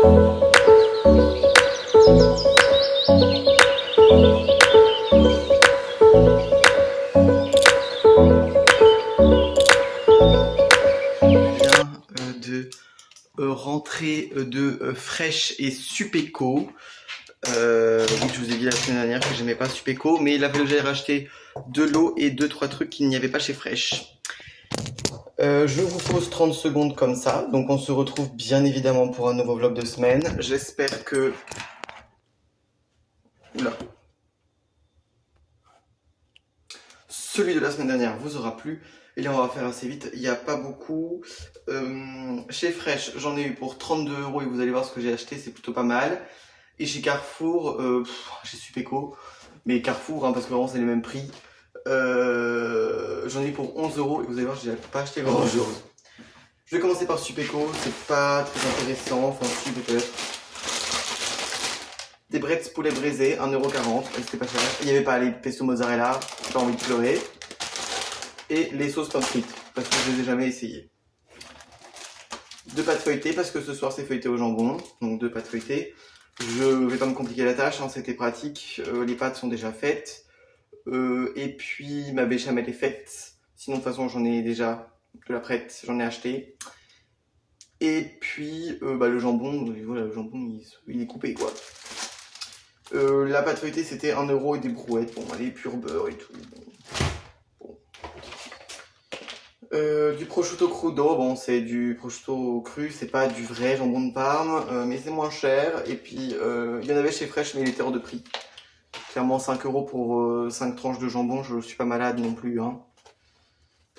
Rentrée de Fresh et Supéco. Oui, je vous ai dit la semaine dernière que j'aimais pas Supéco, mais il a fallu que j'aille racheter de l'eau et 2-3 trucs qu'il n'y avait pas chez Fresh. Je vous pose 30 secondes comme ça, donc on se retrouve bien évidemment pour un nouveau vlog de semaine. J'espère que... Oula. Celui de la semaine dernière vous aura plu. Et là on va faire assez vite, il n'y a pas beaucoup. Chez Fresh, j'en ai eu pour 32 € et vous allez voir ce que j'ai acheté, c'est plutôt pas mal. Et chez Carrefour, chez Supéco, mais Carrefour, hein, parce que vraiment c'est les mêmes prix. J'en ai eu pour 11 € et vous allez voir, j'ai pas acheté grand chose. Je vais commencer par Supéco, c'est pas très intéressant, enfin si peut-être. Des brettes poulet braisé, 1,40 €, c'était pas cher. Il n'y avait pas les pesto mozzarella, j'ai pas envie de pleurer. Et les sauces pommes frites, parce que je les ai jamais essayées. 2 pâtes feuilletées, parce que ce soir c'est feuilleté au jambon, donc 2 pâtes feuilletées. Je vais pas me compliquer la tâche, hein, c'était pratique, les pâtes sont déjà faites. Et puis ma béchamel est faite, sinon de toute façon j'en ai déjà de la prête, j'en ai acheté. Et puis le jambon, voilà, le jambon il est coupé quoi. La pâte feuilletée c'était 1 € et des brouettes, bon allez, pur beurre et tout. Du prosciutto crudo, bon c'est du prosciutto cru, c'est pas du vrai jambon de Parme, mais c'est moins cher. Et puis il y en avait chez Fresh, mais il était hors de prix. Clairement 5 € pour 5 tranches de jambon, je suis pas malade non plus. Hein.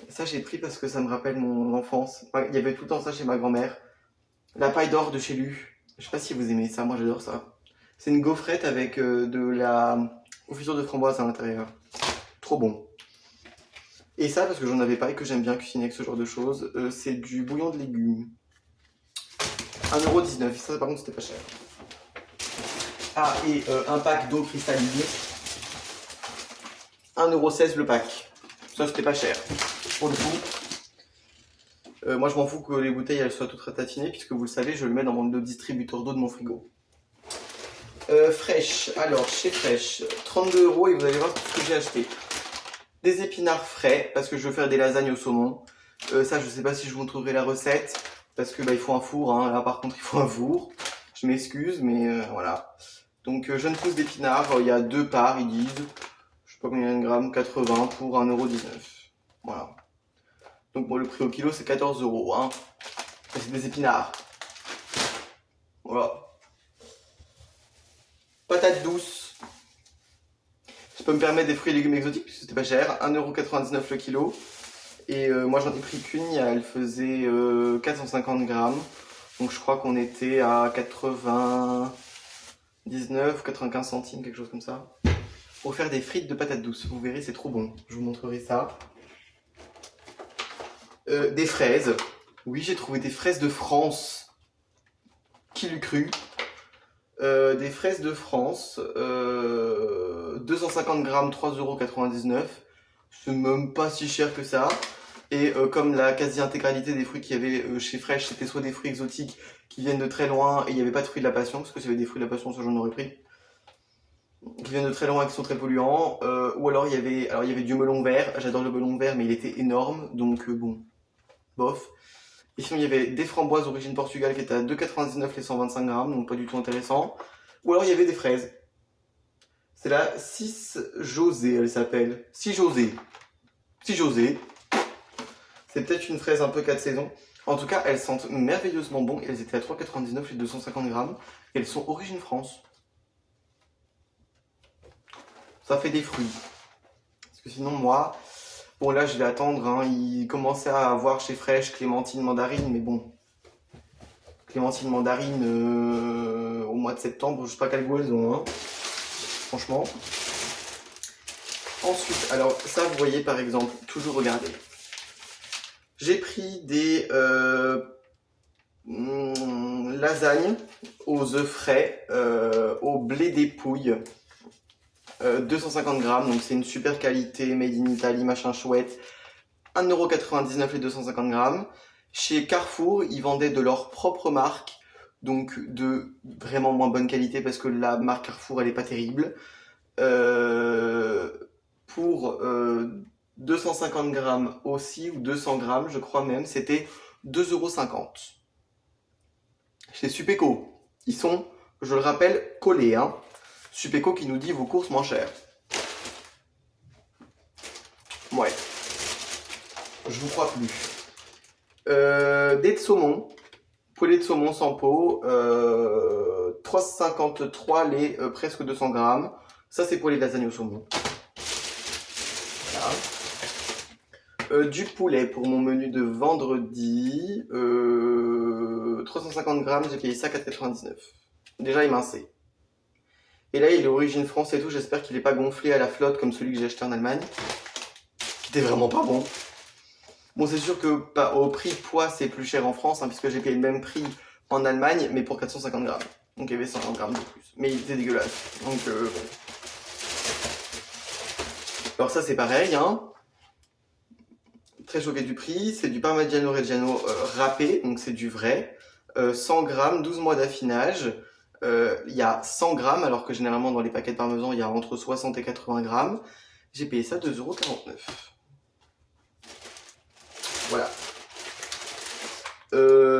Ça j'ai pris parce que ça me rappelle mon enfance. Il y avait tout le temps ça chez ma grand-mère. La paille d'or de chez Lu. Je sais pas si vous aimez ça, moi j'adore ça. C'est une gaufrette avec de la confiture de framboise à l'intérieur. Trop bon. Et ça, parce que j'en avais pas et que j'aime bien cuisiner avec ce genre de choses, c'est du bouillon de légumes. 1,19 €, ça par contre c'était pas cher. Ah, et un pack d'eau cristalline. 1,16 € le pack. Ça c'était pas cher. Pour le coup. Moi je m'en fous que les bouteilles elles soient toutes ratatinées, puisque vous le savez, je le mets dans mon distributeur d'eau de mon frigo. Fresh, alors chez Fresh, 32 € et vous allez voir tout ce que j'ai acheté. Des épinards frais, parce que je veux faire des lasagnes au saumon. Ça, je sais pas si je vous trouverai la recette, parce que il faut un four, hein. Là par contre il faut un four. Je m'excuse, mais voilà. Donc jeune pousse d'épinards, il y a 2 parts, ils disent. Je sais pas combien de grammes, 80 pour 1,19 €. Voilà. Donc bon, le prix au kilo c'est 14 €. Hein. C'est des épinards. Voilà. Patates douces. Je peux me permettre des fruits et légumes exotiques puisque c'était pas cher, 1,99 € le kilo. Et moi j'en ai pris qu'une, elle faisait 450 grammes. Donc je crois qu'on était à 99, 95 centimes, quelque chose comme ça. Pour faire des frites de patates douces, vous verrez c'est trop bon. Je vous montrerai ça. Des fraises. Oui, j'ai trouvé des fraises de France. Qui l'eût cru? Des fraises de France, 250 grammes, 3,99 €. C'est même pas si cher que ça. Et comme la quasi-intégralité des fruits qu'il y avait chez Fresh, c'était soit des fruits exotiques qui viennent de très loin et il n'y avait pas de fruits de la passion, parce que s'il y avait des fruits de la passion, ça j'en aurais pris. Qui viennent de très loin et qui sont très polluants. Ou alors il y avait du melon vert. J'adore le melon vert, mais il était énorme, donc bon, bof. Et sinon, il y avait des framboises d'origine Portugal qui étaient à 2,99 € les 125 grammes, donc pas du tout intéressant. Ou alors il y avait des fraises. C'est la 6 José, elle s'appelle. 6 José. 6 José. C'est peut-être une fraise un peu 4 saisons. En tout cas, elles sentent merveilleusement bon. Elles étaient à 3,99 € les 250 grammes. Et elles sont origine France. Ça fait des fruits. Parce que sinon, moi... Bon là je vais attendre, hein. Il commençait à avoir chez Fresh clémentine mandarine, mais bon. Clémentine mandarine au mois de septembre, je sais pas quel goût elles ont, hein. Franchement. Ensuite, alors ça vous voyez par exemple, toujours regarder. J'ai pris des lasagnes aux œufs frais, au blé dépouille. 250 grammes, donc c'est une super qualité, made in Italy, machin chouette. 1,99 € les 250 grammes. Chez Carrefour, ils vendaient de leur propre marque donc de vraiment moins bonne qualité parce que la marque Carrefour elle est pas terrible. Pour 250 grammes aussi, ou 200 grammes, je crois même, c'était 2,50 €. Chez Supéco, ils sont, je le rappelle, collés. Hein. Supéco qui nous dit vos courses moins chères. Ouais, je vous crois plus. Des de saumon, poulet de saumon sans peau, 3,53 les presque 200 grammes. Ça, c'est pour les lasagnes au saumon. Voilà. Du poulet pour mon menu de vendredi. 350 grammes, j'ai payé ça 4,99 €. Déjà émincé. Et là, il est origine France et tout. J'espère qu'il n'est pas gonflé à la flotte comme celui que j'ai acheté en Allemagne. Qui était vraiment pas bon. Bon, c'est sûr que au prix poids, c'est plus cher en France, hein, puisque j'ai payé le même prix en Allemagne, mais pour 450 grammes. Donc il y avait 150 grammes de plus. Mais il était dégueulasse. Donc bon. Alors ça, c'est pareil. Hein. Très choqué du prix. C'est du Parmigiano Reggiano râpé, donc c'est du vrai. 100 grammes, 12 mois d'affinage. Il y a 100 grammes, alors que généralement dans les paquets de parmesan, il y a entre 60 et 80 grammes. J'ai payé ça 2,49 €. Voilà.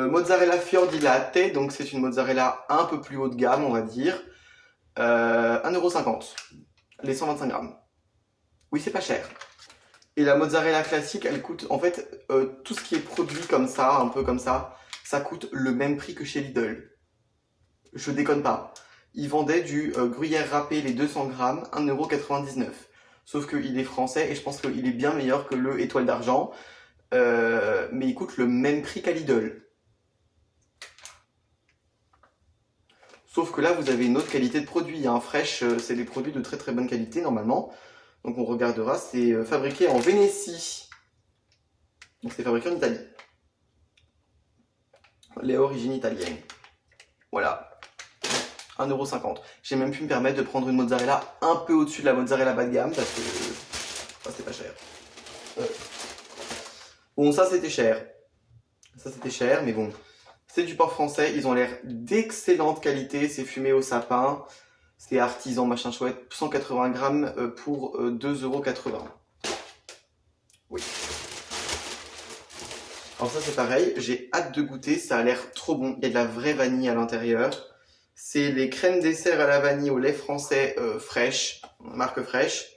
Mozzarella Fior di Latte, donc c'est une mozzarella un peu plus haut de gamme, on va dire. 1,50 €, les 125 grammes. Oui, c'est pas cher. Et la mozzarella classique, elle coûte, en fait, tout ce qui est produit comme ça, un peu comme ça coûte le même prix que chez Lidl. Je déconne pas. Ils vendaient du gruyère râpé, les 200 grammes, 1,99 €. Sauf qu'il est français et je pense qu'il est bien meilleur que le étoile d'argent. Mais il coûte le même prix qu'à Lidl. Sauf que là, vous avez une autre qualité de produit. Hein. Fresh, c'est des produits de très très bonne qualité normalement. Donc on regardera, c'est fabriqué en Vénétie. Donc c'est fabriqué en Italie. Les origines italiennes. Voilà. 1,50 €. J'ai même pu me permettre de prendre une mozzarella un peu au-dessus de la mozzarella bas de gamme parce que c'était pas cher. Bon, ça c'était cher. Ça c'était cher, mais bon. C'est du porc français, ils ont l'air d'excellente qualité, c'est fumé au sapin, c'est artisan machin chouette, 180 grammes pour 2,80 €. Oui. Alors ça c'est pareil, j'ai hâte de goûter, ça a l'air trop bon, il y a de la vraie vanille à l'intérieur. C'est les crèmes dessert à la vanille au lait français fraîche, marque fraîche.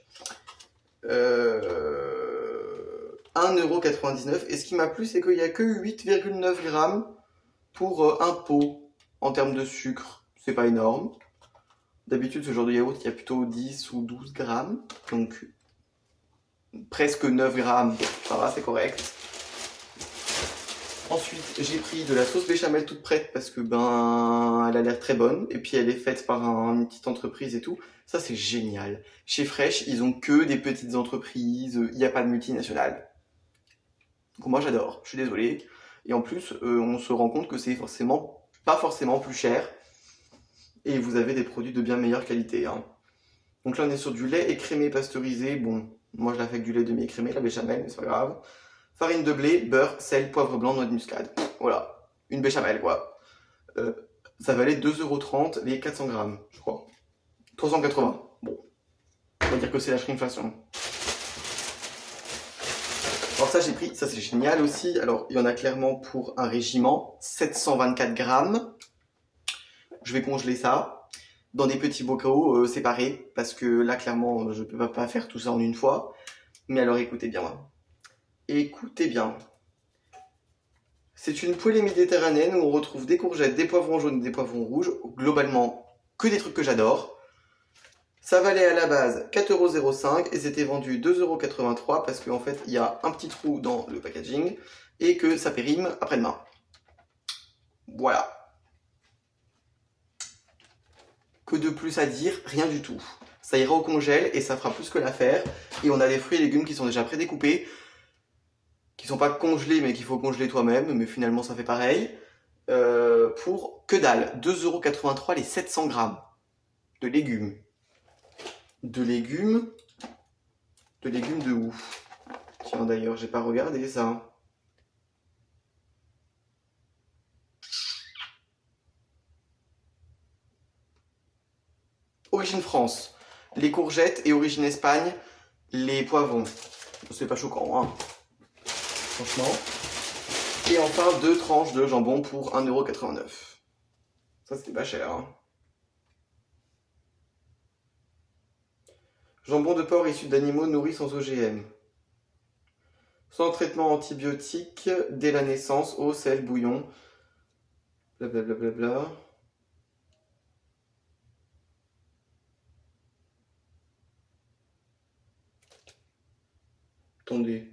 1,99 €. Et ce qui m'a plu, c'est qu'il n'y a que 8,9 grammes pour un pot en termes de sucre. C'est pas énorme. D'habitude, ce genre de yaourt, il y a plutôt 10 ou 12 grammes. Donc, presque 9 grammes. Ça va, c'est correct. Ensuite, j'ai pris de la sauce béchamel toute prête parce que elle a l'air très bonne. Et puis, elle est faite par une petite entreprise et tout. Ça, c'est génial. Chez Fresh, ils ont que des petites entreprises. Il n'y a pas de multinationales. Donc, moi, j'adore. Je suis désolé. Et en plus, on se rend compte que c'est pas forcément plus cher. Et vous avez des produits de bien meilleure qualité. Hein. Donc là, on est sur du lait écrémé pasteurisé. Bon, moi, je la fais avec du lait demi-écrémé, la béchamel, mais c'est pas grave. Farine de blé, beurre, sel, poivre blanc, noix de muscade. Voilà, une béchamel, quoi. Ça valait 2,30 € les 400 grammes, je crois. 380. Bon, on va dire que c'est la shrinkflation. Alors ça j'ai pris, ça c'est génial aussi. Alors il y en a clairement pour un régiment, 724 grammes. Je vais congeler ça dans des petits bocaux séparés parce que là clairement je peux pas faire tout ça en une fois. Mais alors écoutez bien. Écoutez bien. C'est une poêlée méditerranéenne où on retrouve des courgettes, des poivrons jaunes et des poivrons rouges. Globalement que des trucs que j'adore. Ça valait à la base 4,05 € et c'était vendu 2,83 € parce qu'en fait, il y a un petit trou dans le packaging et que ça périme après-demain. Voilà. Que de plus à dire? Rien du tout. Ça ira au congèle et ça fera plus que l'affaire. Et on a des fruits et légumes qui sont déjà prédécoupés, qui sont pas congelés mais qu'il faut congeler toi-même, mais finalement ça fait pareil. Pour que dalle, 2,83 € les 700 grammes de légumes. De légumes de où? Tiens d'ailleurs, j'ai pas regardé ça. origine France, les courgettes et origine Espagne, les poivrons. C'est pas choquant, hein, franchement. Et enfin, 2 tranches de jambon pour 1,89 €. Ça, c'était pas cher, hein. Jambon de porc issu d'animaux nourris sans OGM. Sans traitement antibiotique dès la naissance, eau, sel, bouillon, blablabla. Bla bla bla. Attendez.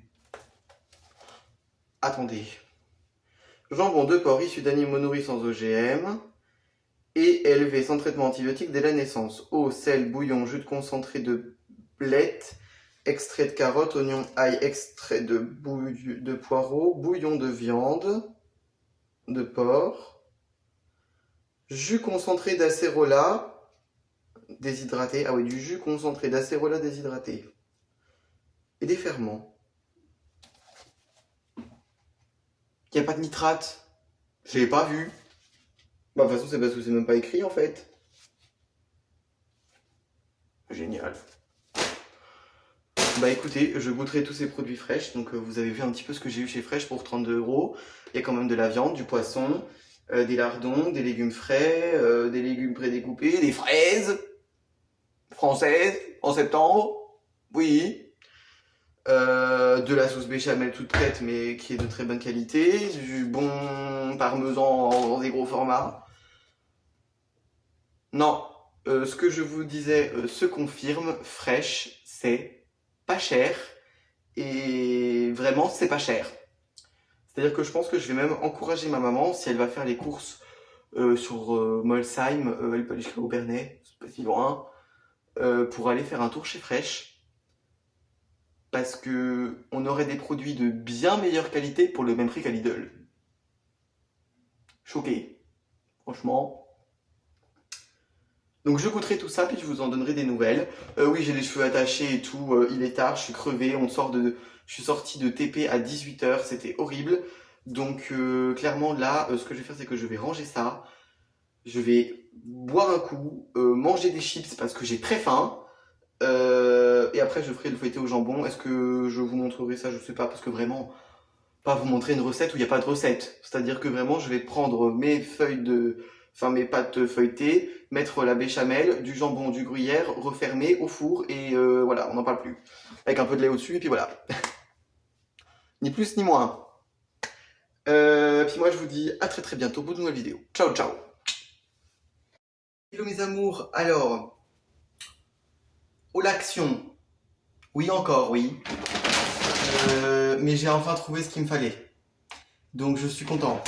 Jambon de porc issu d'animaux nourris sans OGM et élevé sans traitement antibiotique dès la naissance. Eau, sel, bouillon, jus de concentré de blettes, extrait de carotte, oignon, ail, extrait de poireau, bouillon de viande, de porc, jus concentré d'acérola déshydraté. Ah oui, du jus concentré d'acérola déshydraté. Et des ferments. Il n'y a pas de nitrate. Je l'ai pas vu. Bah, de toute façon, c'est parce que c'est même pas écrit en fait. Génial. Bah écoutez, je goûterai tous ces produits fraîches. Donc vous avez vu un petit peu ce que j'ai eu chez Fresh pour 32 €. Il y a quand même de la viande, du poisson, des lardons, des légumes frais, des légumes prédécoupés, des fraises françaises en septembre. Oui. De la sauce béchamel toute prête mais qui est de très bonne qualité, du bon parmesan dans des gros formats. Non, ce que je vous disais se confirme, Fresh, c'est pas cher et vraiment c'est pas cher. C'est-à-dire que je pense que je vais même encourager ma maman si elle va faire les courses sur Molsheim, elle peut aller jusqu'à Aubernais, c'est pas si loin, pour aller faire un tour chez Fresh. Parce que on aurait des produits de bien meilleure qualité pour le même prix qu'à Lidl. Choqué, franchement. Donc je goûterai tout ça, puis je vous en donnerai des nouvelles. Oui, j'ai les cheveux attachés et tout, il est tard, je suis crevé, je suis sorti de TP à 18 h, c'était horrible. Donc clairement là, ce que je vais faire, c'est que je vais ranger ça. Je vais boire un coup, manger des chips parce que j'ai très faim. Et après je ferai le feuilleté au jambon. Est-ce que je vous montrerai ça? Je sais pas, parce que vraiment, pas vous montrer une recette où il n'y a pas de recette. C'est-à-dire que vraiment je vais prendre mes mes pâtes feuilletées, mettre la béchamel, du jambon, du gruyère, refermer au four et voilà, on n'en parle plus. Avec un peu de lait au-dessus et puis voilà. Ni plus ni moins. Puis moi je vous dis à très très bientôt pour de nouvelles vidéos. Ciao ciao. Hello mes amours, alors... Oh l'action. Oui encore, oui. Mais j'ai enfin trouvé ce qu'il me fallait. Donc je suis content.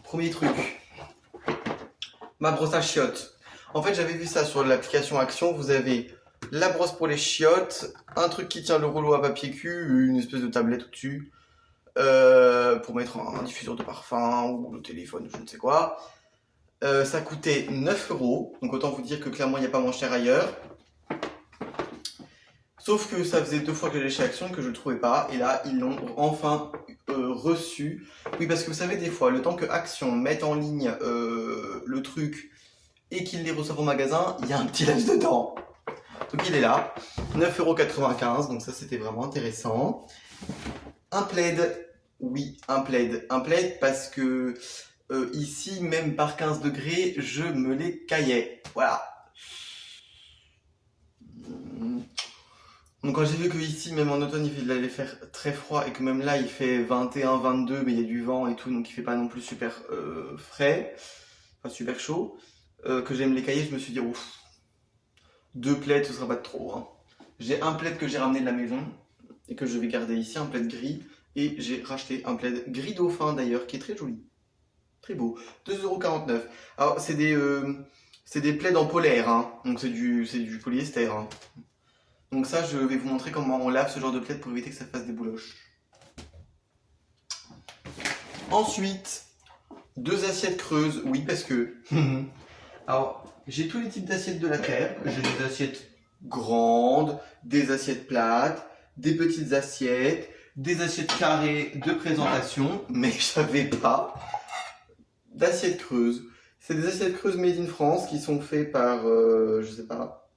Premier truc. Ma brosse à chiottes. En fait j'avais vu ça sur l'application Action. Vous avez la brosse pour les chiottes, un truc qui tient le rouleau à papier cul, une espèce de tablette au-dessus, pour mettre un diffuseur de parfum ou le téléphone, je ne sais quoi. Ça coûtait 9 €, donc autant vous dire que clairement il n'y a pas moins cher ailleurs. Sauf que ça faisait 2 fois que j'allais chez Action et que je le trouvais pas, et là ils l'ont enfin reçu. Oui, parce que vous savez, des fois, le temps que Action mette en ligne le truc et qu'ils les reçoivent au magasin, il y a un petit laps de temps. Donc il est là, 9,95 €, donc ça c'était vraiment intéressant. Un plaid, oui, un plaid parce que ici, même par 15 degrés, je me les caillais. Voilà. Donc quand j'ai vu que ici, même en automne, il allait faire très froid et que même là, il fait 21, 22, mais il y a du vent et tout, donc il fait pas non plus super frais, enfin super chaud, que j'aime les cailler, je me suis dit, ouf, 2 plaids, ce sera pas de trop. Hein. J'ai un plaid que j'ai ramené de la maison et que je vais garder ici, un plaid gris, et j'ai racheté un plaid gris dauphin d'ailleurs, qui est très joli. Très beau. 2,49 €. Alors, c'est des plaids en polaire, hein. Donc c'est du polyester. Hein. Donc ça, je vais vous montrer comment on lave ce genre de plaid pour éviter que ça fasse des bouloches. Ensuite, 2 assiettes creuses. Oui, parce que... Alors, j'ai tous les types d'assiettes de la Terre. J'ai des assiettes grandes, des assiettes plates, des petites assiettes, des assiettes carrées de présentation, mais je savais pas... d'assiettes creuses. C'est des assiettes creuses made in France qui sont faites par, je sais pas,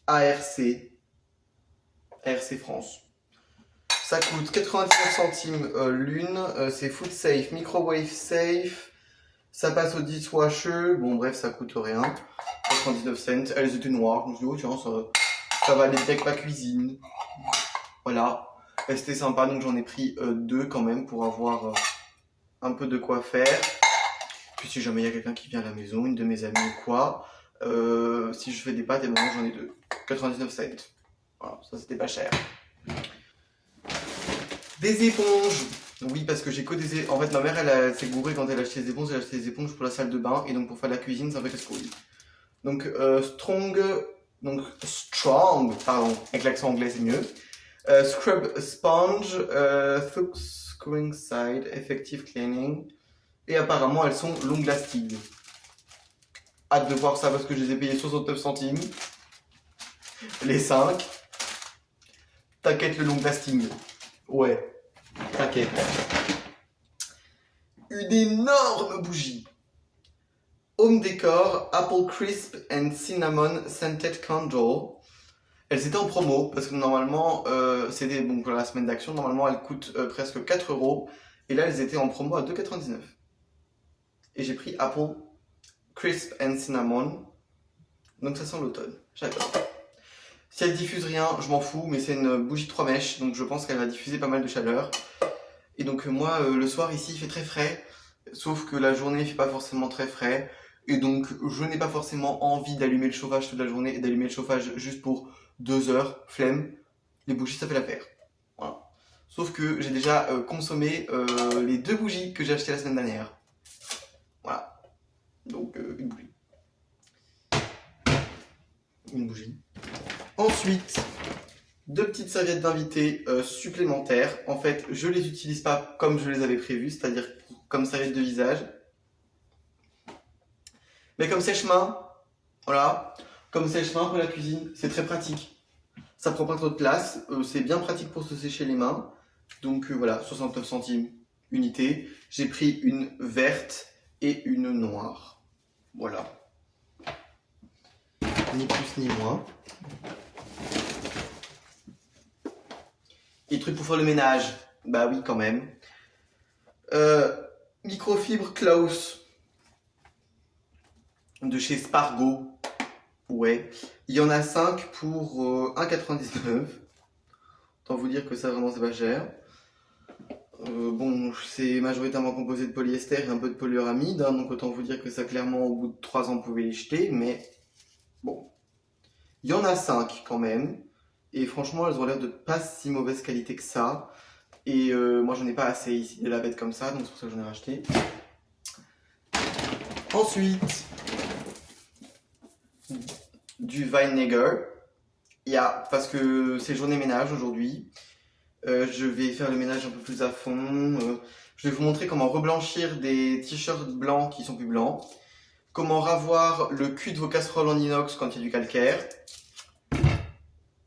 ARC France. Ça coûte 99 centimes l'une, c'est food safe, microwave safe, ça passe au dishwasher, bon bref ça coûte rien, 99 cents, elles étaient noires, je me suis dit oh tiens ça va aller avec ma cuisine, voilà, et c'était sympa donc j'en ai pris deux quand même pour avoir un peu de quoi faire, puis si jamais il y a quelqu'un qui vient à la maison, une de mes amies ou quoi, si je fais des pâtes et ben j'en ai deux, 99 cents, voilà, ça c'était pas cher. Des éponges. Oui, parce que j'ai que des éponges. En fait, ma mère, elle s'est gourée quand elle a acheté des éponges. Elle a acheté des éponges pour la salle de bain. Et donc, pour faire la cuisine, c'est un peu casse-couille. Donc, strong, pardon, avec l'accent anglais, c'est mieux. Scrub sponge, thick screwing side, effective cleaning. Et apparemment, elles sont long lasting. Hâte de voir ça parce que je les ai payées 69 centimes. Les 5. T'inquiète, le long lasting. Ouais. T'inquiète. Une énorme bougie. Home Decor Apple Crisp and Cinnamon Scented Candle. Elles étaient en promo parce que normalement, c'était bon, pour la semaine d'action, normalement elles coûtent presque 4 €. Et là, elles étaient en promo à 2,99 €. Et j'ai pris Apple Crisp and Cinnamon. Donc ça sent l'automne. J'adore. Si elle diffuse rien, je m'en fous, mais c'est une bougie 3 mèches, donc je pense qu'elle va diffuser pas mal de chaleur. Et donc moi, le soir ici, il fait très frais, sauf que la journée, il fait pas forcément très frais. Et donc, je n'ai pas forcément envie d'allumer le chauffage toute la journée et d'allumer le chauffage juste pour 2 heures, flemme. Les bougies, ça fait l'affaire. Voilà. Sauf que j'ai déjà consommé les 2 bougies que j'ai achetées la semaine dernière. Voilà. Donc, une bougie. Une bougie. Ensuite, 2 petites serviettes d'invité supplémentaires. En fait, je les utilise pas comme je les avais prévues, c'est-à-dire comme serviettes de visage. Mais comme sèche-main, voilà, comme sèche-main pour la cuisine, c'est très pratique. Ça prend pas trop de place, c'est bien pratique pour se sécher les mains. Donc voilà, 69 centimes unité. J'ai pris une verte et une noire. Voilà. Ni plus ni moins. Et trucs pour faire le ménage. Bah oui, quand même. Microfibre Klaus. De chez Spargo. Ouais. Il y en a 5 pour 1,99 €. Autant vous dire que ça, vraiment, c'est pas cher. Bon, c'est majoritairement composé de polyester et un peu de polyuramide. Hein, donc autant vous dire que ça, clairement, au bout de 3 ans, vous pouvez les jeter. Mais bon. Il y en a 5 quand même. Et franchement, elles ont l'air de pas si mauvaise qualité que ça. Et moi, j'en ai pas assez ici de la bête comme ça. Donc c'est pour ça que j'en ai racheté. Ensuite, du Vinegar. Parce que c'est journée ménage aujourd'hui. Je vais faire le ménage un peu plus à fond. Je vais vous montrer comment reblanchir des t-shirts blancs qui sont plus blancs. Comment ravoir le cul de vos casseroles en inox quand il y a du calcaire.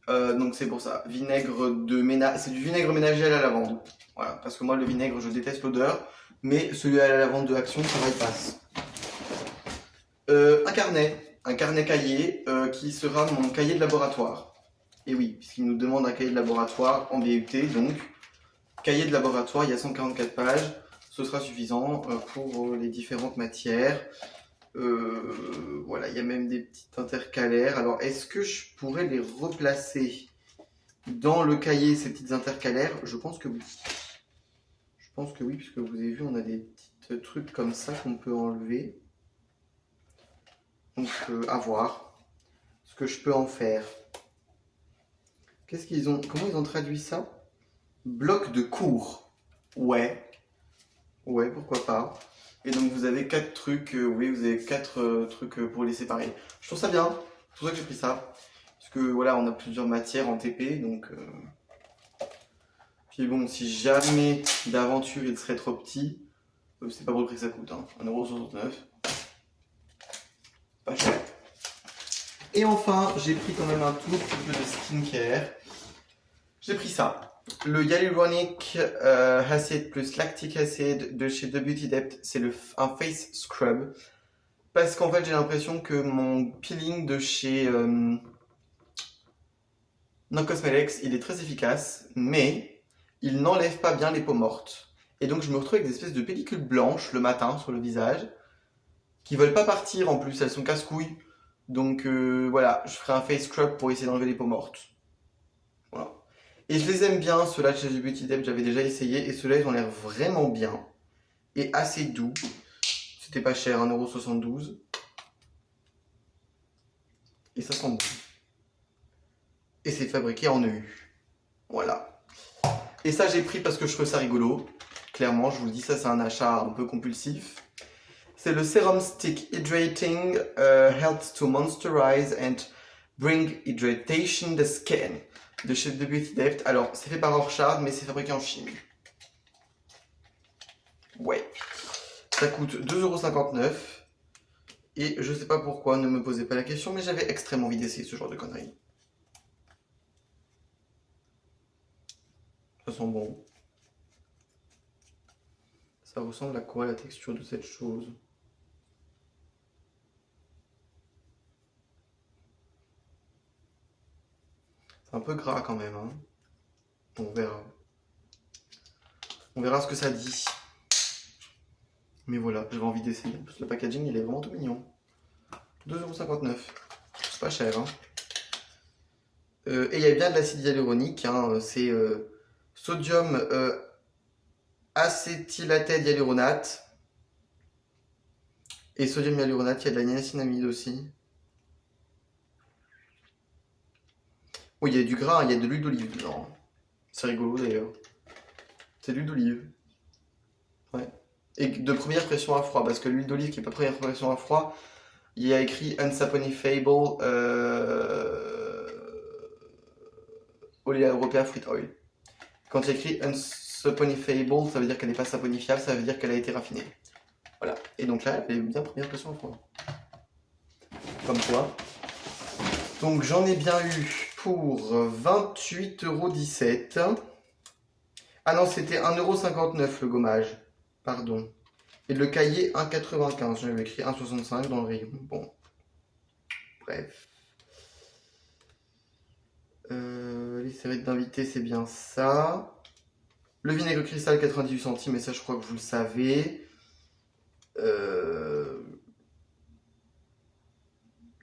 Donc c'est pour ça. Vinaigre de ménage. C'est du vinaigre ménager à la lavande. Voilà. Parce que moi, le vinaigre, je déteste l'odeur. Mais celui à la lavande de Action, ça va, il passe. Un carnet cahier qui sera mon cahier de laboratoire. Et oui, puisqu'il nous demande un cahier de laboratoire en BUT, donc cahier de laboratoire, il y a 144 pages, ce sera suffisant pour les différentes matières. Voilà, il y a même des petites intercalaires. Alors, est-ce que je pourrais les replacer dans le cahier, ces petites intercalaires? Je pense que oui. Je pense que oui, puisque vous avez vu, on a des petits trucs comme ça qu'on peut enlever. Donc, à voir ce que je peux en faire. Qu'est-ce qu'ils ont... Comment ils ont traduit ça? Bloc de cours. Ouais. Ouais, pourquoi pas. Et donc vous avez 4 trucs, oui, vous avez 4 trucs pour les séparer. Je trouve ça bien, c'est pour ça que j'ai pris ça. Parce que voilà, on a plusieurs matières en TP, donc... Puis bon, si jamais d'aventure il serait trop petit, c'est pas pour le prix que ça coûte, hein. 1,69 €. Pas cher. Et enfin, j'ai pris quand même un tout petit peu de skincare. J'ai pris ça. Le Hyaluronic Acid plus Lactic Acid de chez The Beauty Depth. C'est un face scrub. Parce qu'en fait, j'ai l'impression que mon peeling de chez Non Cosmetics, il est très efficace, mais il n'enlève pas bien les peaux mortes. Et donc, je me retrouve avec des espèces de pellicules blanches le matin sur le visage, qui veulent pas partir en plus, elles sont casse-couilles. Donc voilà, je ferai un face scrub pour essayer d'enlever les peaux mortes. Voilà. Et je les aime bien, ceux-là de chez Beauty Dep, j'avais déjà essayé, et ceux-là, ils ont l'air vraiment bien. Et assez doux. C'était pas cher, 1,72 €. Et ça sent bon. Et c'est fabriqué en EU. Voilà. Et ça, j'ai pris parce que je trouve ça rigolo. Clairement, je vous le dis, ça, c'est un achat un peu compulsif. C'est le Serum Stick Hydrating Helps to Moisturize and Bring Hydratation the Skin de chez The Beauty Depth. Alors, c'est fait par Orchard, mais c'est fabriqué en Chine. Ouais. Ça coûte 2,59 €. Et je sais pas pourquoi, ne me posez pas la question, mais j'avais extrêmement envie d'essayer ce genre de conneries. Ça sent bon. Ça ressemble à quoi la texture de cette chose? C'est un peu gras quand même, hein. On verra. On verra ce que ça dit. Mais voilà, j'avais envie d'essayer. En plus, le packaging, il est vraiment tout mignon. 2,59 €. C'est pas cher, hein. Et il y a bien de l'acide hyaluronique, hein. C'est sodium acétylated hyaluronate. Et sodium hyaluronate, il y a de la niacinamide aussi. Oui, il y a du gras, il y a de l'huile d'olive dedans. C'est rigolo d'ailleurs. C'est de l'huile d'olive. Ouais. Et de première pression à froid, parce que l'huile d'olive qui est pas première pression à froid, il y a écrit Unsaponifiable Olea Europea Fruit Oil. Quand il y a écrit Unsaponifiable, ça veut dire qu'elle n'est pas saponifiable, ça veut dire qu'elle a été raffinée. Voilà. Et donc là, elle est bien première pression à froid. Comme quoi. Donc j'en ai bien eu pour 28,17 €. Ah non, c'était 1,59 € le gommage. Pardon. Et le cahier 1,95 €. J'avais écrit 1,65 € dans le rayon. Bon. Bref. Les serviettes d'invité, c'est bien ça. Le vinaigre cristal 98 centimes, mais ça je crois que vous le savez.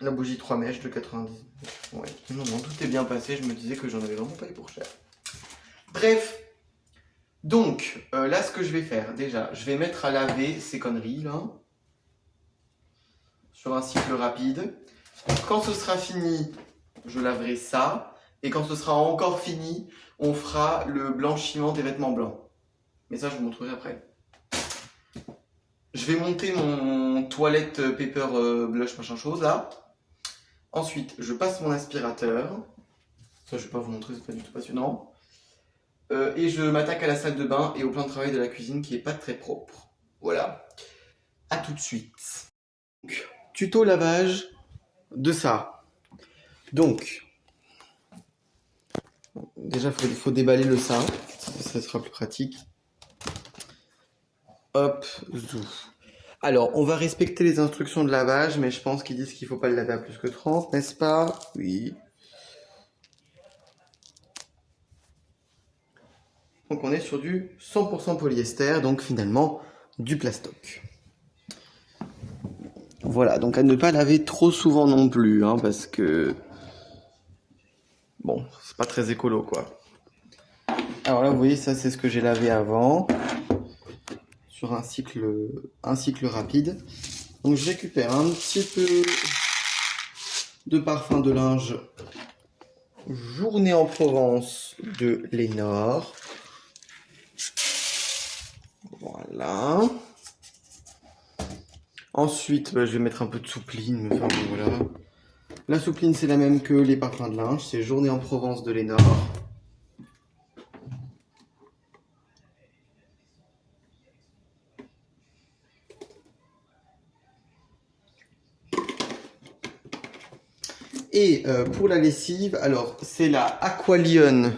La bougie 3 mèches de 90. Ouais. Non, tout est bien passé. Je me disais que j'en avais vraiment pas eu pour cher. Bref. Donc, là, ce que je vais faire, déjà, je vais mettre à laver ces conneries, là. Sur un cycle rapide. Quand ce sera fini, je laverai ça. Et quand ce sera encore fini, on fera le blanchiment des vêtements blancs. Mais ça, je vous montrerai après. Je vais monter mon toilette paper blush machin chose, là. Ensuite, je passe mon aspirateur. Ça, je vais pas vous montrer, c'est pas du tout passionnant. Et je m'attaque à la salle de bain et au plan de travail de la cuisine qui est pas très propre. Voilà. À tout de suite. Donc, tuto lavage de ça. Donc, déjà, il faut déballer le ça. Ça sera plus pratique. Hop, zou. Alors, on va respecter les instructions de lavage, mais je pense qu'ils disent qu'il ne faut pas le laver à plus que 30, n'est-ce pas? Oui. Donc, on est sur du 100% polyester, donc finalement, du plastoc. Voilà, donc à ne pas laver trop souvent non plus, hein, parce que... Bon, c'est pas très écolo, quoi. Alors là, vous voyez, ça, c'est ce que j'ai lavé avant, sur un cycle rapide. Donc, je récupère un petit peu de parfum de linge Journée en Provence de Lénore. Voilà. Ensuite, je vais mettre un peu de soupline. Enfin, voilà. La soupline, c'est la même que les parfums de linge. C'est Journée en Provence de Lénore. Et pour la lessive, alors c'est la Aqualion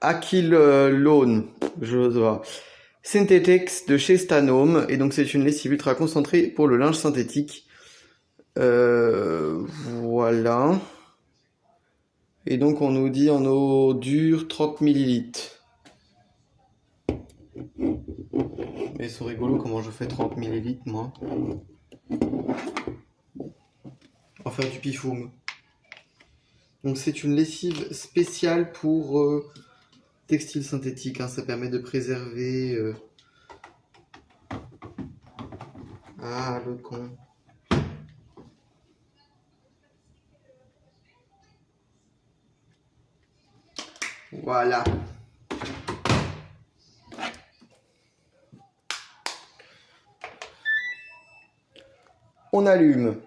Aquilone, je sais pas. Synthetex de chez Stanome, et donc c'est une lessive ultra concentrée pour le linge synthétique. Voilà. Et donc on nous dit en eau dure 30 ml. Mais c'est rigolo comment je fais 30 ml moi. On va faire du pifoum. Donc c'est une lessive spéciale pour textile synthétique, hein. Ça permet de préserver... Ah, le con. Voilà. On allume.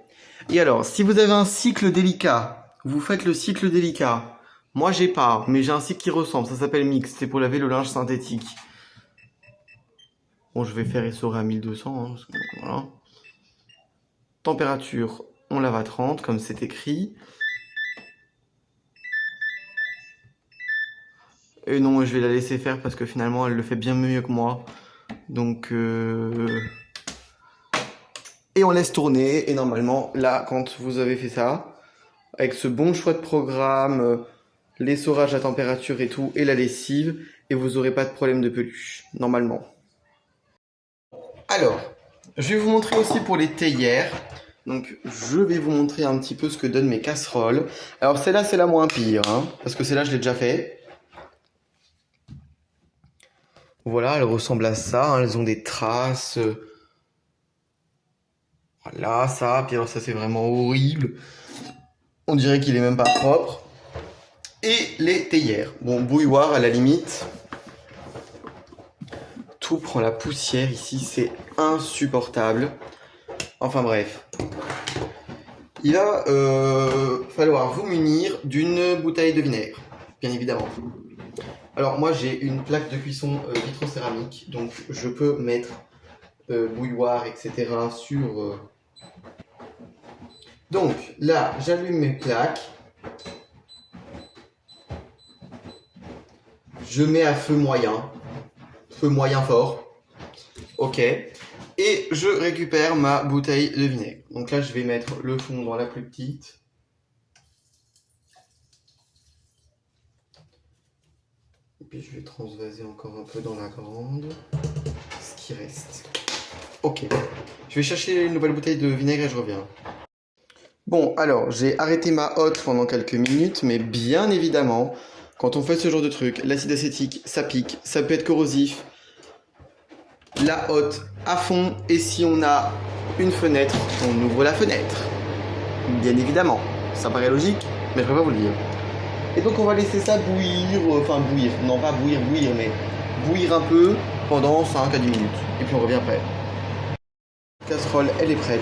Et alors, si vous avez un cycle délicat, vous faites le cycle délicat. Moi, j'ai pas, mais j'ai un cycle qui ressemble. Ça s'appelle mix. C'est pour laver le linge synthétique. Bon, je vais faire essorer à 1200. Hein, parce que, voilà. Température, on lave à 30, comme c'est écrit. Et non, je vais la laisser faire parce que finalement, elle le fait bien mieux que moi. Donc... Et on laisse tourner. Et normalement, là, quand vous avez fait ça, avec ce bon choix de programme, l'essorage à température et tout, et la lessive, et vous n'aurez pas de problème de peluche, normalement. Alors, je vais vous montrer aussi pour les théières. Donc, je vais vous montrer un petit peu ce que donnent mes casseroles. Alors, celle-là, c'est la moins pire, hein, parce que celle-là, je l'ai déjà fait. Voilà, elles ressemblent à ça, hein, elles ont des traces. Voilà, ça, puis alors ça, c'est vraiment horrible. On dirait qu'il est même pas propre. Et les théières. Bon, bouilloire à la limite. Tout prend la poussière ici, c'est insupportable. Enfin bref. Il va falloir vous munir d'une bouteille de vinaigre, bien évidemment. Alors moi j'ai une plaque de cuisson vitrocéramique, donc je peux mettre bouilloire, etc. sur... Donc là, j'allume mes plaques. Je mets à feu moyen fort. Ok. Et je récupère ma bouteille de vinaigre. Donc là, je vais mettre le fond dans la plus petite. Et puis je vais transvaser encore un peu dans la grande. Ce qui reste. Ok. Je vais chercher une nouvelle bouteille de vinaigre et je reviens. Bon, alors, j'ai arrêté ma hotte pendant quelques minutes, mais bien évidemment, quand on fait ce genre de truc, l'acide acétique, ça pique, ça peut être corrosif. La hotte à fond, et si on a une fenêtre, on ouvre la fenêtre. Bien évidemment, ça paraît logique, mais je peux pas vous le dire. Et donc on va laisser ça bouillir, enfin bouillir, non pas bouillir, mais bouillir un peu pendant 5 à 10 minutes. Et puis on revient après. La casserole, elle est prête.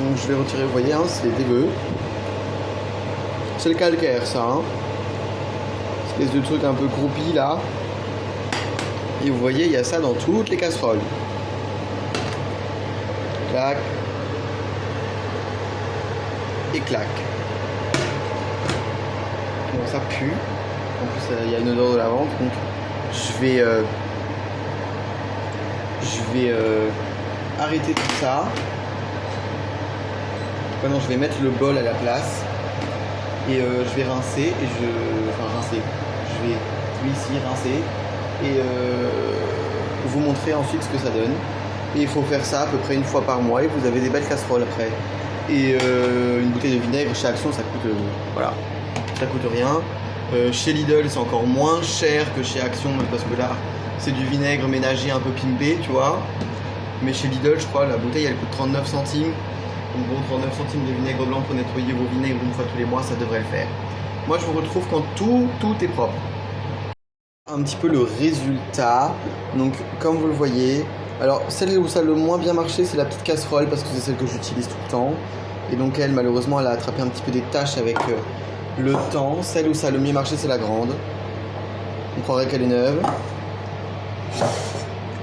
Donc je vais retirer, vous voyez, hein, c'est dégueu. C'est le calcaire ça, hein. Espèce de truc un peu croupi là. Et vous voyez, il y a ça dans toutes les casseroles. Clac. Et clac. Donc ça pue. En plus, il y a une odeur de lavande. Donc je vais arrêter tout ça. Maintenant, je vais mettre le bol à la place. Et je vais rincer. Enfin, rincer. Je vais, oui, ici, rincer. Et vous montrer ensuite ce que ça donne. Et il faut faire ça à peu près une fois par mois et vous avez des belles casseroles après. Et une bouteille de vinaigre chez Action, ça coûte voilà, ça coûte rien. Chez Lidl, c'est encore moins cher que chez Action parce que là, c'est du vinaigre ménager un peu pimpé, tu vois. Mais chez Lidl, je crois, la bouteille elle coûte 39 centimes. Donc bon, 39 centimes de vinaigre blanc pour nettoyer vos vinaigres une fois tous les mois, ça devrait le faire. Moi, je vous retrouve quand tout est propre. Un petit peu le résultat. Donc comme vous le voyez, alors celle où ça a le moins bien marché, c'est la petite casserole parce que c'est celle que j'utilise tout le temps. Et donc elle, malheureusement, elle a attrapé un petit peu des taches avec le temps. Celle où ça a le mieux marché, c'est la grande. On croirait qu'elle est neuve.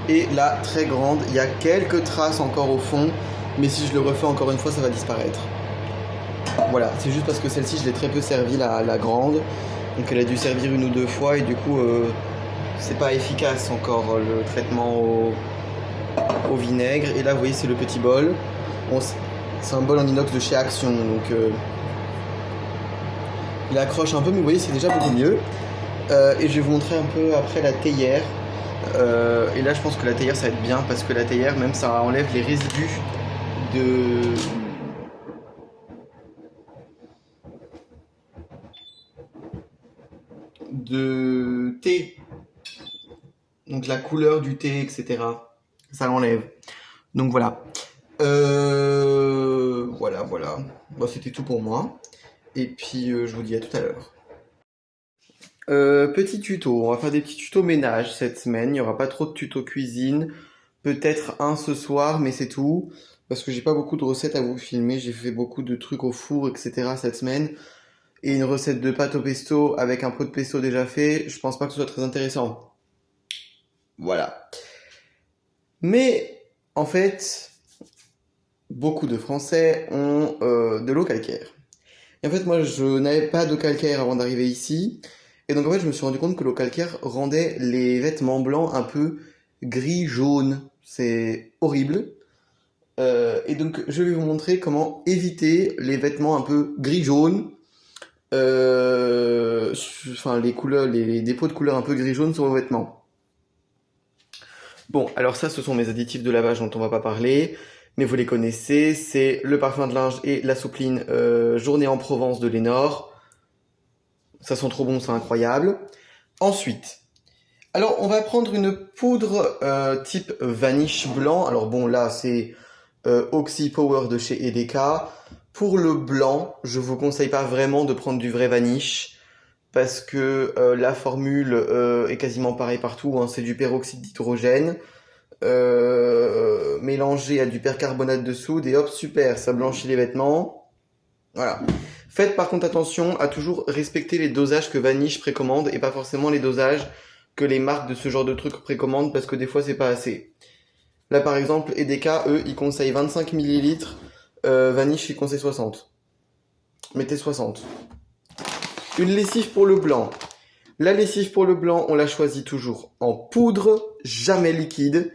Et la très grande, il y a quelques traces encore au fond, mais si je le refais encore une fois, ça va disparaître. Voilà, c'est juste parce que celle-ci, je l'ai très peu servi, la grande. Donc elle a dû servir une ou deux fois et du coup c'est pas efficace encore le traitement au vinaigre. Et là, vous voyez, c'est le petit bol. Bon, c'est un bol en inox de chez Action, donc il accroche un peu, mais vous voyez, c'est déjà beaucoup mieux. Et je vais vous montrer un peu après la théière. Et là, je pense que la théière, ça va être bien parce que la théière, même, ça enlève les résidus de thé. Donc la couleur du thé, etc. Ça l'enlève. Donc voilà. Voilà. Bon, c'était tout pour moi. Et puis, je vous dis à tout à l'heure. Petit tuto, on va faire des petits tutos ménage cette semaine, il n'y aura pas trop de tutos cuisine, peut-être un ce soir, mais c'est tout, parce que j'ai pas beaucoup de recettes à vous filmer, j'ai fait beaucoup de trucs au four, etc. cette semaine, et une recette de pâte au pesto avec un pot de pesto déjà fait, je pense pas que ce soit très intéressant. Voilà. Mais, en fait, beaucoup de Français ont de l'eau calcaire. Et en fait, moi, je n'avais pas d'eau calcaire avant d'arriver ici. Et donc, en fait, je me suis rendu compte que l'eau calcaire rendait les vêtements blancs un peu gris-jaune. C'est horrible. Et donc, je vais vous montrer comment éviter les vêtements un peu gris-jaune. Enfin, les couleurs, les dépôts de couleur un peu gris-jaune sur vos vêtements. Bon, alors ça, ce sont mes additifs de lavage dont on va pas parler. Mais vous les connaissez, c'est le parfum de linge et la soupline Journée en Provence de Lénore. Ça sent trop bon, c'est incroyable. Ensuite, alors on va prendre une poudre type vanish blanc. Alors bon, là c'est Oxy Power de chez Edeka. Pour le blanc, je vous conseille pas vraiment de prendre du vrai vanish parce que la formule est quasiment pareille partout, hein. C'est du peroxyde d'hydrogène mélangé à du percarbonate de soude et hop, super, ça blanchit les vêtements. Voilà. Faites par contre attention à toujours respecter les dosages que Vanish précommande et pas forcément les dosages que les marques de ce genre de trucs précommandent parce que des fois c'est pas assez. Là par exemple, Edeka, eux, ils conseillent 25 ml, Vanish ils conseillent 60. Mettez 60. Une lessive pour le blanc. La lessive pour le blanc, on la choisit toujours en poudre, jamais liquide.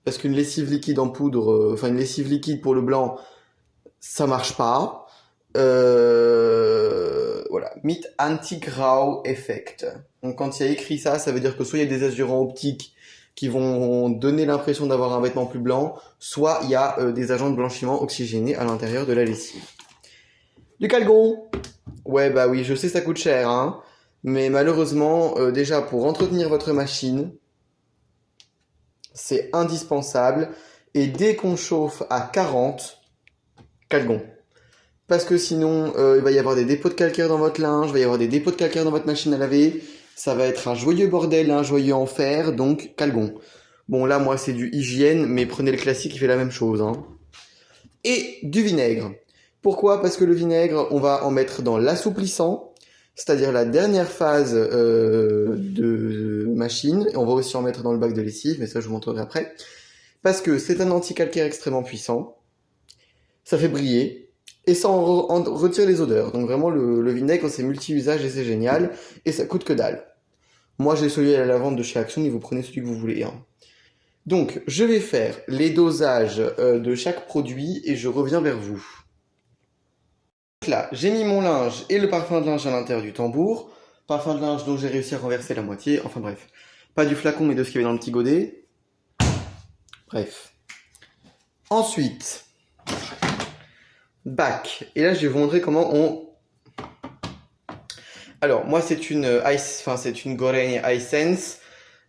Parce qu'une lessive liquide en poudre, enfin une lessive liquide pour le blanc, ça marche pas. Voilà, mit anti-grau effect. Donc quand il y a écrit ça, ça veut dire que soit il y a des azurants optiques qui vont donner l'impression d'avoir un vêtement plus blanc, soit il y a des agents de blanchiment oxygénés à l'intérieur de la lessive. Du calgon. Ouais, bah oui, je sais ça coûte cher, hein. Mais malheureusement, déjà pour entretenir votre machine, c'est indispensable. Et dès qu'on chauffe à 40, calgon. Parce que sinon, il va y avoir des dépôts de calcaire dans votre linge, il va y avoir des dépôts de calcaire dans votre machine à laver. Ça va être un joyeux bordel, un joyeux enfer, donc calgon. Bon, là, moi, c'est du hygiène, mais prenez le classique, il fait la même chose, hein. Et du vinaigre. Pourquoi? Parce que le vinaigre, on va en mettre dans l'assouplissant, c'est-à-dire la dernière phase de machine. Et on va aussi en mettre dans le bac de lessive, mais ça, je vous montrerai après. Parce que c'est un anti-calcaire extrêmement puissant. Ça fait briller. Et ça en retire les odeurs. Donc vraiment, le vinaigre, c'est multi-usage et c'est génial. Et ça coûte que dalle. Moi, j'ai celui à la lavande de chez Action, et vous prenez celui que vous voulez, hein. Donc, je vais faire les dosages de chaque produit et je reviens vers vous. Donc là, j'ai mis mon linge et le parfum de linge à l'intérieur du tambour. Parfum de linge dont j'ai réussi à renverser la moitié. Enfin bref. Pas du flacon, mais de ce qu'il y avait dans le petit godet. Bref. Ensuite, bac. Et là, je vais vous montrer comment on... Alors, moi, c'est une c'est une Goregne iSense.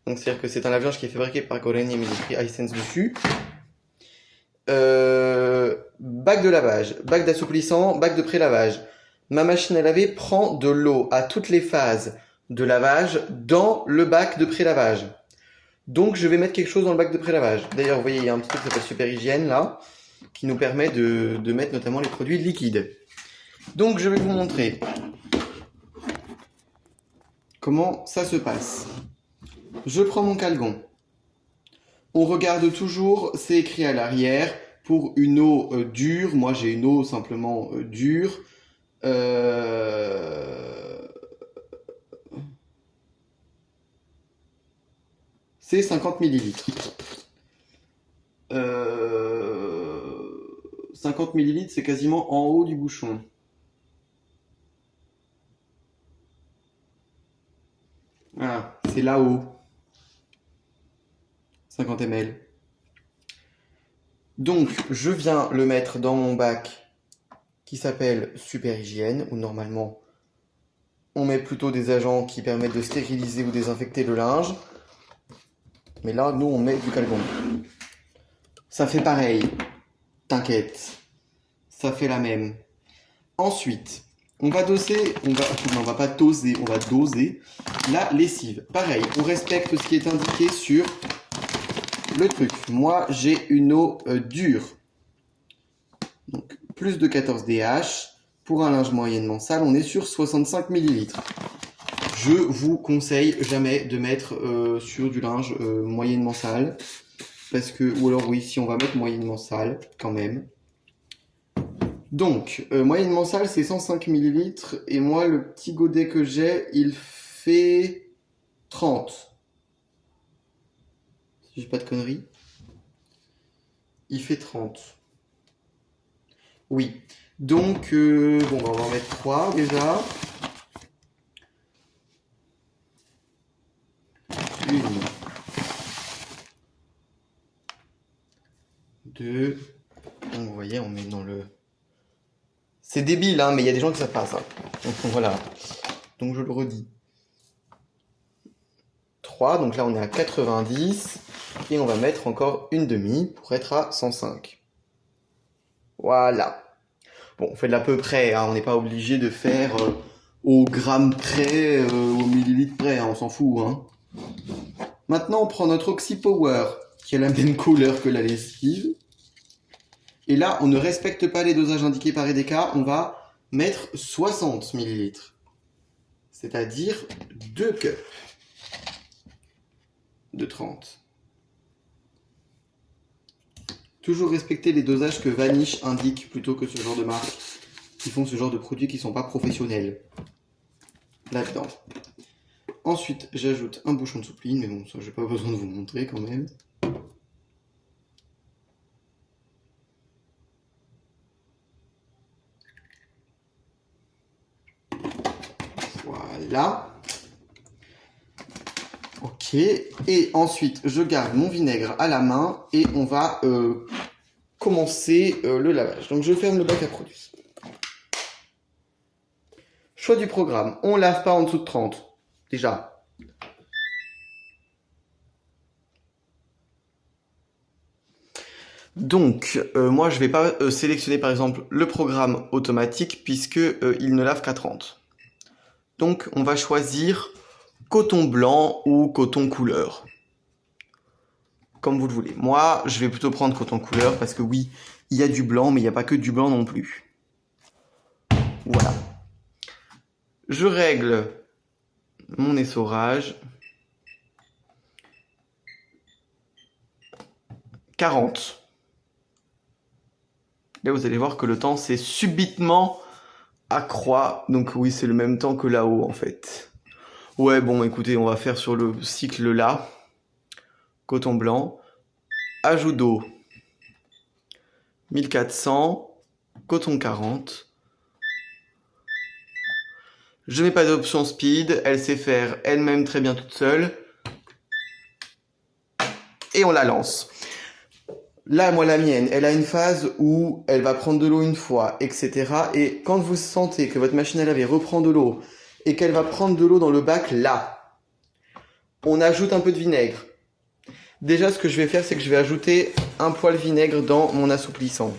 Donc, c'est-à-dire que c'est un lave-linge qui est fabriqué par Goregne, mais j'ai écrit iSense dessus. Bac de lavage, bac d'assouplissant, bac de pré-lavage. Ma machine à laver prend de l'eau à toutes les phases de lavage dans le bac de pré-lavage. Donc, je vais mettre quelque chose dans le bac de pré-lavage. D'ailleurs, vous voyez, il y a un petit truc qui s'appelle Super Hygiène, là, qui nous permet de mettre notamment les produits liquides. Donc, je vais vous montrer comment ça se passe. Je prends mon calgon. On regarde toujours, c'est écrit à l'arrière, pour une eau dure. Moi, j'ai une eau simplement dure. c'est 50 millilitres. 50 millilitres, c'est quasiment en haut du bouchon. Voilà, c'est là-haut. 50 ml. Donc, je viens le mettre dans mon bac qui s'appelle Super Hygiène, où normalement, on met plutôt des agents qui permettent de stériliser ou désinfecter le linge. Mais là, nous, on met du calgon. Ça fait pareil. T'inquiète. Ça fait la même. Ensuite, on va doser, on va pas doser, on va doser la lessive. Pareil, on respecte ce qui est indiqué sur le truc. Moi, j'ai une eau dure. Donc, plus de 14 DH. Pour un linge moyennement sale, on est sur 65 ml. Je vous conseille jamais de mettre sur du linge moyennement sale. Parce que, ou alors oui, si on va mettre moyennement sale, quand même. Donc, moyennement sale, c'est 105 ml. Et moi, le petit godet que j'ai, il fait 30. Si j'ai pas de conneries. Il fait 30. Oui. Donc, bon, on va en mettre 3 déjà. Une. 2. Donc, vous voyez, on met dans le... C'est débile, hein, mais il y a des gens qui savent pas ça. Donc, voilà. Donc, je le redis. 3. Donc là, on est à 90. Et on va mettre encore une demi pour être à 105. Voilà. Bon, on fait de l'à peu près, hein, on n'est pas obligé de faire au gramme près, au millilitre près, hein, on s'en fout. Hein. Maintenant, on prend notre Oxy Power, qui a la même couleur que la lessive. Et là, on ne respecte pas les dosages indiqués par EDK, on va mettre 60 millilitres. C'est-à-dire 2 cups de 30. Toujours respecter les dosages que Vanish indique plutôt que ce genre de marque qui font ce genre de produits qui sont pas professionnels là-dedans. Ensuite, j'ajoute un bouchon de soupline, mais bon, ça j'ai pas besoin de vous montrer quand même. Voilà. Ok. Et ensuite, je garde mon vinaigre à la main et on va commencer le lavage. Donc je ferme le bac à produits. Choix du programme. On lave pas en dessous de 30. Déjà. Donc, moi je vais pas sélectionner par exemple le programme automatique puisque il ne lave qu'à 30. Donc on va choisir coton blanc ou coton couleur. Comme vous le voulez. Moi, je vais plutôt prendre coton couleur parce que oui, il y a du blanc, mais il n'y a pas que du blanc non plus. Voilà. Je règle mon essorage. 40. Là, vous allez voir que le temps s'est subitement accroît. Donc oui, c'est le même temps que là-haut, en fait. Ouais, bon, écoutez, on va faire sur le cycle là. Coton blanc. Ajout d'eau. 1400. Coton 40. Je mets pas d'option speed. Elle sait faire elle-même très bien toute seule. Et on la lance. Là, moi, la mienne, elle a une phase où elle va prendre de l'eau une fois, etc. Et quand vous sentez que votre machine à laver reprend de l'eau et qu'elle va prendre de l'eau dans le bac, là, on ajoute un peu de vinaigre. Déjà, ce que je vais faire, c'est que je vais ajouter un poil vinaigre dans mon assouplissant.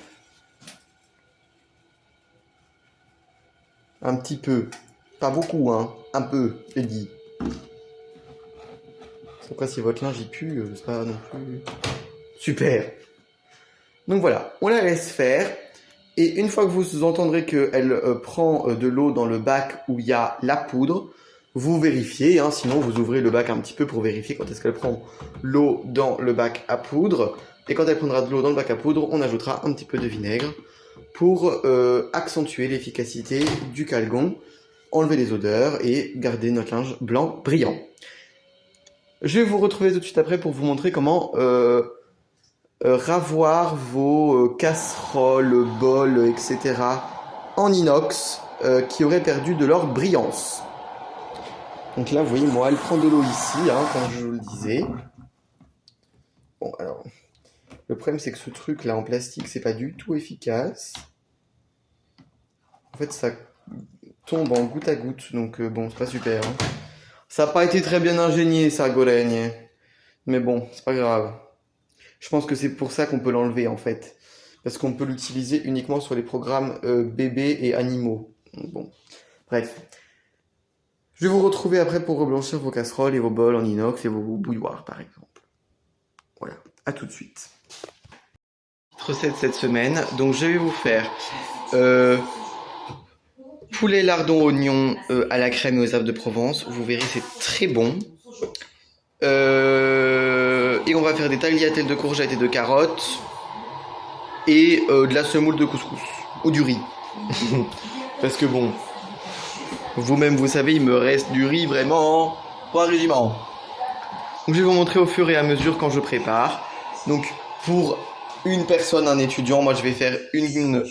Un petit peu. Pas beaucoup, hein. Un peu, je dis. Après, si votre linge y pue, c'est pas non plus... Super. Donc voilà, on la laisse faire. Et une fois que vous entendrez qu'elle prend de l'eau dans le bac où il y a la poudre, vous vérifiez, hein, sinon vous ouvrez le bac un petit peu pour vérifier quand est-ce qu'elle prend l'eau dans le bac à poudre. Et quand elle prendra de l'eau dans le bac à poudre, on ajoutera un petit peu de vinaigre pour accentuer l'efficacité du calgon, enlever les odeurs et garder notre linge blanc brillant. Je vais vous retrouver tout de suite après pour vous montrer comment ravoir vos casseroles, bols, etc. en inox qui auraient perdu de leur brillance. Donc là, vous voyez, moi, elle prend de l'eau ici, hein, comme je vous le disais. Bon, alors, le problème, c'est que ce truc-là en plastique, c'est pas du tout efficace. En fait, ça tombe en goutte à goutte, donc bon, c'est pas super. Hein. Ça n'a pas été très bien ingénié, ça, Golaigne. Mais bon, c'est pas grave. Je pense que c'est pour ça qu'on peut l'enlever, en fait. Parce qu'on peut l'utiliser uniquement sur les programmes bébés et animaux. Bon, bref. Je vais vous retrouver après pour reblanchir vos casseroles et vos bols en inox et vos bouilloires, par exemple. Voilà, à tout de suite. Recette cette semaine, donc je vais vous faire poulet lardon oignon à la crème et aux herbes de Provence. Vous verrez, c'est très bon. Et on va faire des tagliatelles de courgettes et de carottes et de la semoule de couscous ou du riz. Parce que bon, vous-même vous savez, il me reste du riz vraiment pour un régiment. Donc je vais vous montrer au fur et à mesure quand je prépare. Donc pour une personne, un étudiant, moi je vais faire une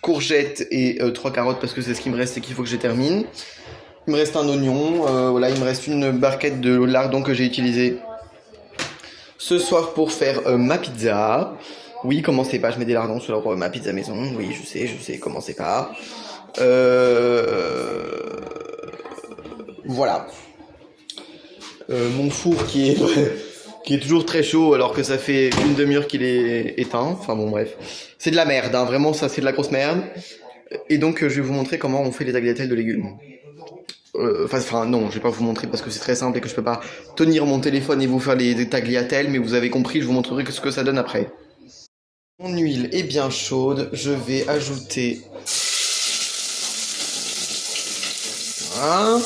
courgette et 3 carottes parce que c'est ce qui me reste et qu'il faut que je termine. Il me reste un oignon, voilà, il me reste une barquette de lardon que j'ai utilisé ce soir pour faire ma pizza. Oui, commencez pas, je mets des lardons sur ma pizza maison. Oui, je sais, commencez pas. Voilà. Mon four qui est toujours très chaud alors que ça fait une demi-heure qu'il est éteint. Enfin bon, bref. C'est de la merde, hein. Vraiment, ça c'est de la grosse merde. Et donc, je vais vous montrer comment on fait les tagliatelles de légumes. Enfin, non, je vais pas vous montrer parce que c'est très simple et que je peux pas tenir mon téléphone et vous faire des tagliatelles, mais vous avez compris, je vous montrerai ce que ça donne après. Mon huile est bien chaude, je vais ajouter... Voilà.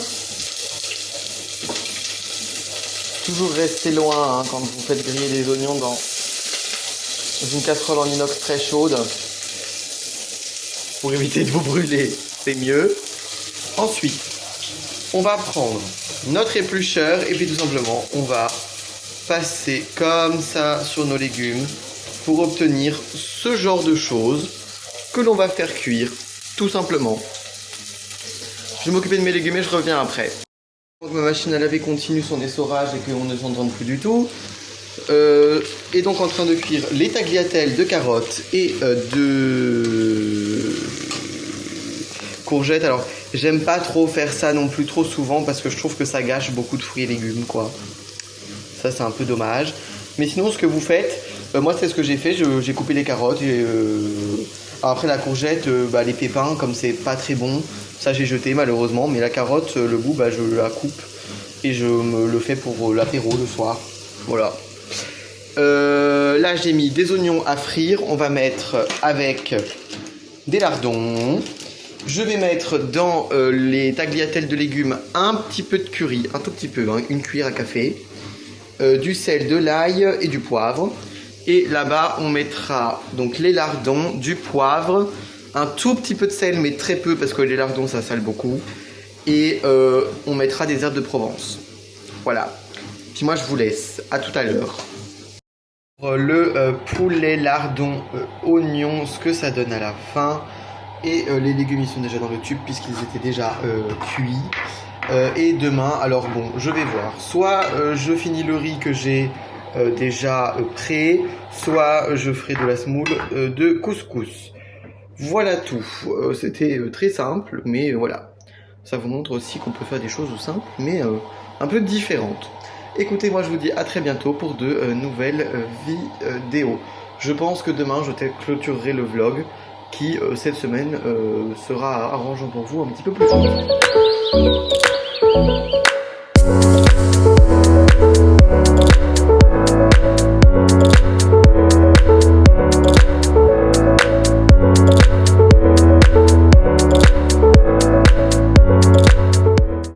Toujours rester loin hein, quand vous faites griller les oignons dans une casserole en inox très chaude. Pour éviter de vous brûler, c'est mieux. Ensuite, on va prendre notre éplucheur et puis tout simplement, on va passer comme ça sur nos légumes pour obtenir ce genre de choses que l'on va faire cuire tout simplement. Je vais m'occuper de mes légumes et je reviens après. Donc ma machine à laver continue son essorage et qu'on ne s'entende plus du tout. Et donc en train de cuire les tagliatelles de carottes et de courgettes. Alors j'aime pas trop faire ça non plus trop souvent parce que je trouve que ça gâche beaucoup de fruits et légumes quoi. Ça c'est un peu dommage. Mais sinon ce que vous faites, moi c'est ce que j'ai fait, j'ai coupé les carottes et après la courgette, les pépins comme c'est pas très bon, ça j'ai jeté malheureusement, mais la carotte, le goût je la coupe et je me le fais pour l'apéro le soir. Voilà. Là j'ai mis des oignons à frire, on va mettre avec des lardons. Je vais mettre dans les tagliatelles de légumes un petit peu de curry, un tout petit peu, hein, une cuillère à café, du sel, de l'ail et du poivre. Et là-bas on mettra donc les lardons, du poivre, un tout petit peu de sel mais très peu parce que les lardons ça sale beaucoup. Et on mettra des herbes de Provence. Voilà. Puis moi je vous laisse, à tout à l'heure. Le poulet, lardon, oignon, ce que ça donne à la fin. Et les légumes ils sont déjà dans le tube puisqu'ils étaient déjà cuits. Et demain, alors bon, je vais voir. Soit je finis le riz que j'ai déjà prêt, soit je ferai de la semoule de couscous. Voilà tout. C'était très simple, mais voilà. Ça vous montre aussi qu'on peut faire des choses simples, mais un peu différentes. Écoutez, moi je vous dis à très bientôt pour de nouvelles vidéos. Je pense que demain je clôturerai le vlog qui cette semaine sera arrangeant pour vous un petit peu plus tard.